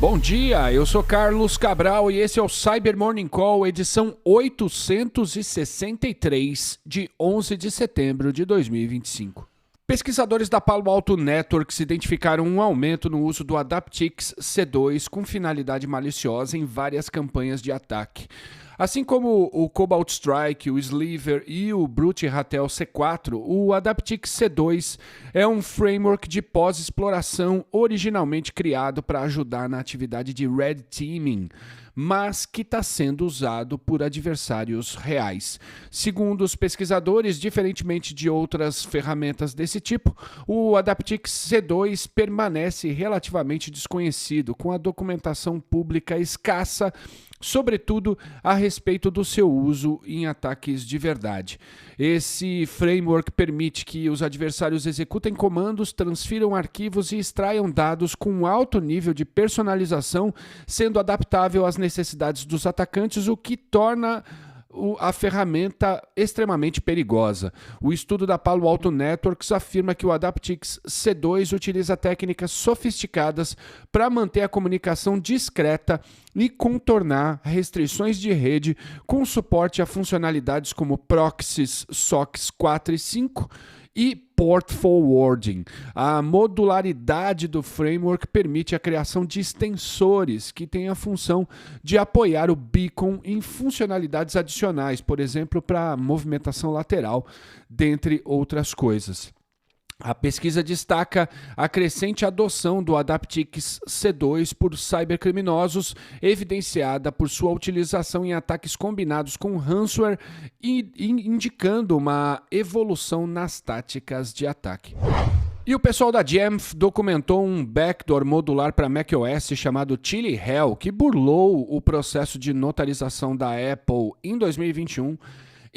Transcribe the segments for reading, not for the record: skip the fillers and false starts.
Bom dia, eu sou Carlos Cabral e esse é o Cyber Morning Call, edição 863 de 11 de setembro de 2025. Pesquisadores da Palo Alto Networks identificaram um aumento no uso do Adaptix C2 com finalidade maliciosa em várias campanhas de ataque. Assim como o Cobalt Strike, o Sliver e o Brute Ratel C4, o Adaptix C2 é um framework de pós-exploração originalmente criado para ajudar na atividade de Red Teaming, mas que está sendo usado por adversários reais. Segundo os pesquisadores, diferentemente de outras ferramentas desse tipo, o Adaptix C2 permanece relativamente desconhecido, com a documentação pública escassa, sobretudo a respeito do seu uso em ataques de verdade. Esse framework permite que os adversários executem comandos, transfiram arquivos e extraiam dados com alto nível de personalização, sendo adaptável às necessidades dos atacantes, o que torna a ferramenta extremamente perigosa. O estudo da Palo Alto Networks afirma que o Adaptix C2 utiliza técnicas sofisticadas para manter a comunicação discreta e contornar restrições de rede com suporte a funcionalidades como proxies SOCs 4 e 5 e Port Forwarding. A modularidade do framework permite a criação de extensores que têm a função de apoiar o beacon em funcionalidades adicionais, por exemplo, para movimentação lateral, dentre outras coisas. A pesquisa destaca a crescente adoção do Adaptix C2 por cybercriminosos, evidenciada por sua utilização em ataques combinados com ransomware e indicando uma evolução nas táticas de ataque. E o pessoal da Jamf documentou um backdoor modular para macOS chamado Chili Hell, que burlou o processo de notarização da Apple em 2021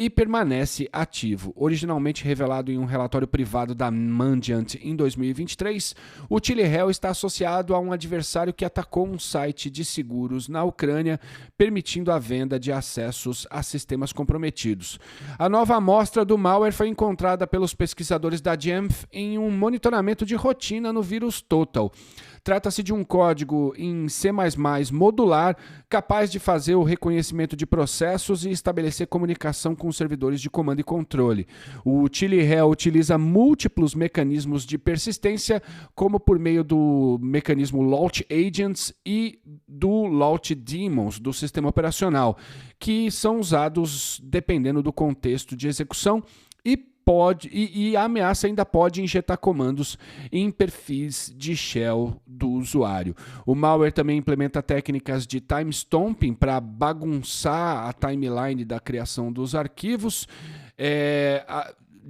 e permanece ativo. Originalmente revelado em um relatório privado da Mandiant em 2023, o Chili Hell está associado a um adversário que atacou um site de seguros na Ucrânia, permitindo a venda de acessos a sistemas comprometidos. A nova amostra do malware foi encontrada pelos pesquisadores da Jamf em um monitoramento de rotina no VirusTotal. Trata-se de um código em C++ modular, capaz de fazer o reconhecimento de processos e estabelecer comunicação com servidores de comando e controle. O Chili Hell utiliza múltiplos mecanismos de persistência, como por meio do mecanismo Launch Agents e do Launch Daemons do sistema operacional, que são usados dependendo do contexto de execução e a ameaça ainda pode injetar comandos em perfis de shell do usuário. O malware também implementa técnicas de time stomping para bagunçar a timeline da criação dos arquivos,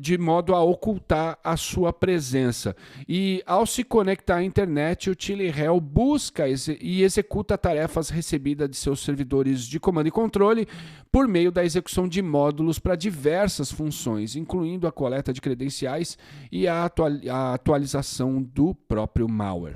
de modo a ocultar a sua presença. E ao se conectar à internet, o Chili Hell busca e executa tarefas recebidas de seus servidores de comando e controle por meio da execução de módulos para diversas funções, incluindo a coleta de credenciais e a atualização do próprio malware.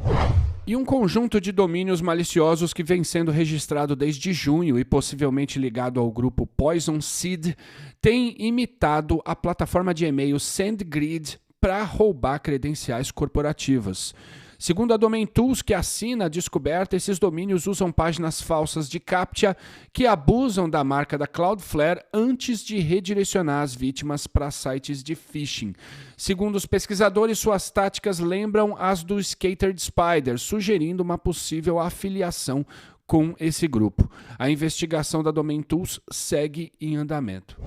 E um conjunto de domínios maliciosos que vem sendo registrado desde junho e possivelmente ligado ao grupo Poison Seed tem imitado a plataforma de e-mail SendGrid para roubar credenciais corporativas. Segundo a Domain Tools, que assina a descoberta, esses domínios usam páginas falsas de CAPTCHA que abusam da marca da Cloudflare antes de redirecionar as vítimas para sites de phishing. Segundo os pesquisadores, suas táticas lembram as do Scattered Spider, sugerindo uma possível afiliação com esse grupo. A investigação da Domain Tools segue em andamento.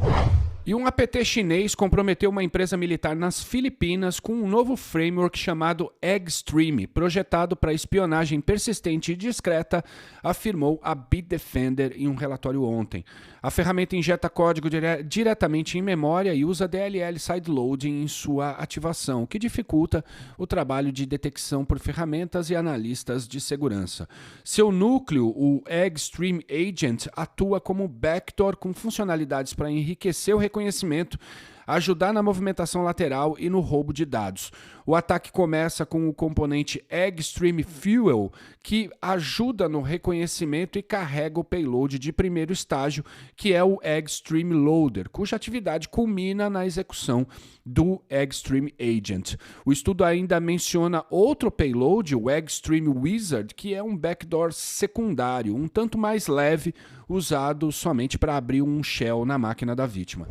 E um APT chinês comprometeu uma empresa militar nas Filipinas com um novo framework chamado Eggstream, projetado para espionagem persistente e discreta, afirmou a Bitdefender em um relatório ontem. A ferramenta injeta código diretamente em memória e usa DLL sideloading em sua ativação, o que dificulta o trabalho de detecção por ferramentas e analistas de segurança. Seu núcleo, o Eggstream Agent, atua como backdoor com funcionalidades para enriquecer o reconhecimento, ajudar na movimentação lateral e no roubo de dados. O ataque começa com o componente Extreme Fuel, que ajuda no reconhecimento e carrega o payload de primeiro estágio, que é o Extreme Loader, cuja atividade culmina na execução do Extreme Agent. O estudo ainda menciona outro payload, o Extreme Wizard, que é um backdoor secundário, um tanto mais leve, usado somente para abrir um shell na máquina da vítima.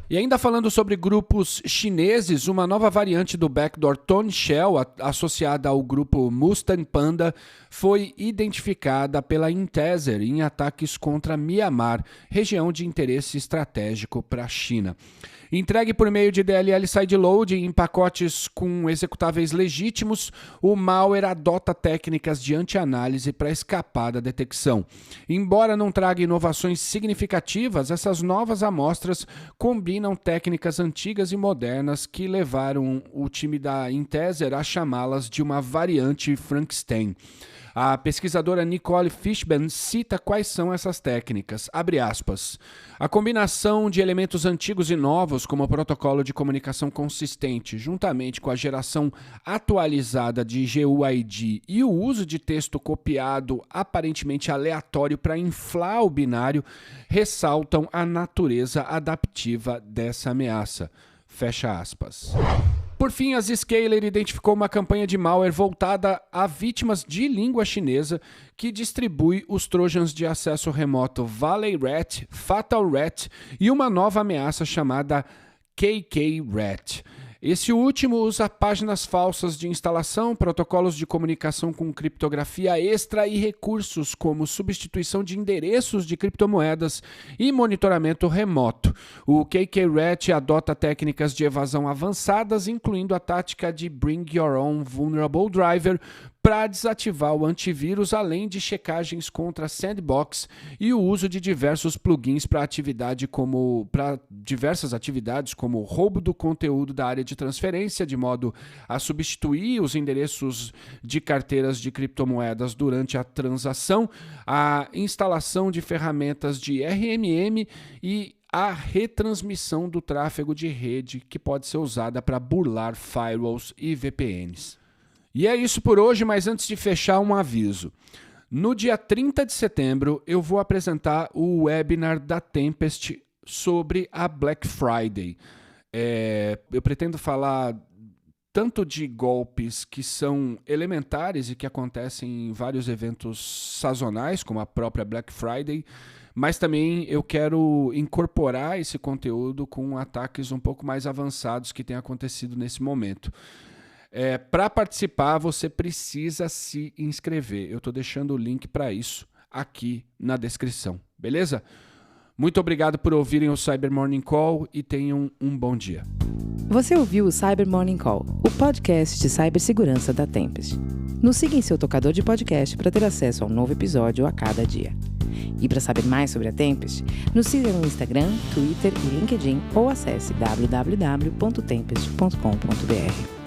E ainda falando sobre grupos chineses, uma nova variante do backdoor Tone Shell, associada ao grupo Mustang Panda, foi identificada pela Intezer em ataques contra Mianmar, região de interesse estratégico para a China. Entregue por meio de DLL Sideload em pacotes com executáveis legítimos, o malware adota técnicas de anti-análise para escapar da detecção. Embora não traga inovações significativas, essas novas amostras combinam técnicas antigas e modernas que levaram o time da Intezer a chamá-las de uma variante Frankenstein. A pesquisadora Nicole Fishman cita quais são essas técnicas. Abre aspas. A combinação de elementos antigos e novos, como o protocolo de comunicação consistente, juntamente com a geração atualizada de GUID e o uso de texto copiado aparentemente aleatório para inflar o binário, ressaltam a natureza adaptiva dessa ameaça. Fecha aspas. Por fim, a Zscaler identificou uma campanha de malware voltada a vítimas de língua chinesa que distribui os trojans de acesso remoto ValleyRat, FatalRat e uma nova ameaça chamada KKRat. Esse último usa páginas falsas de instalação, protocolos de comunicação com criptografia extra e recursos como substituição de endereços de criptomoedas e monitoramento remoto. O KKRat adota técnicas de evasão avançadas, incluindo a tática de Bring Your Own Vulnerable Driver, para desativar o antivírus, além de checagens contra sandbox e o uso de diversos plugins para diversas atividades, como roubo do conteúdo da área de transferência, de modo a substituir os endereços de carteiras de criptomoedas durante a transação, a instalação de ferramentas de RMM e a retransmissão do tráfego de rede, que pode ser usada para burlar firewalls e VPNs. E é isso por hoje, mas antes de fechar, um aviso. No dia 30 de setembro, eu vou apresentar o webinar da Tempest sobre a Black Friday. Eu pretendo falar tanto de golpes que são elementares e que acontecem em vários eventos sazonais, como a própria Black Friday, mas também eu quero incorporar esse conteúdo com ataques um pouco mais avançados que têm acontecido nesse momento. Para participar, você precisa se inscrever. Eu estou deixando o link para isso aqui na descrição, beleza? Muito obrigado por ouvirem o Cyber Morning Call e tenham um bom dia. Você ouviu o Cyber Morning Call, o podcast de cibersegurança da Tempest. Nos siga em seu tocador de podcast para ter acesso a um novo episódio a cada dia. E para saber mais sobre a Tempest, nos siga no Instagram, Twitter e LinkedIn ou acesse www.tempest.com.br.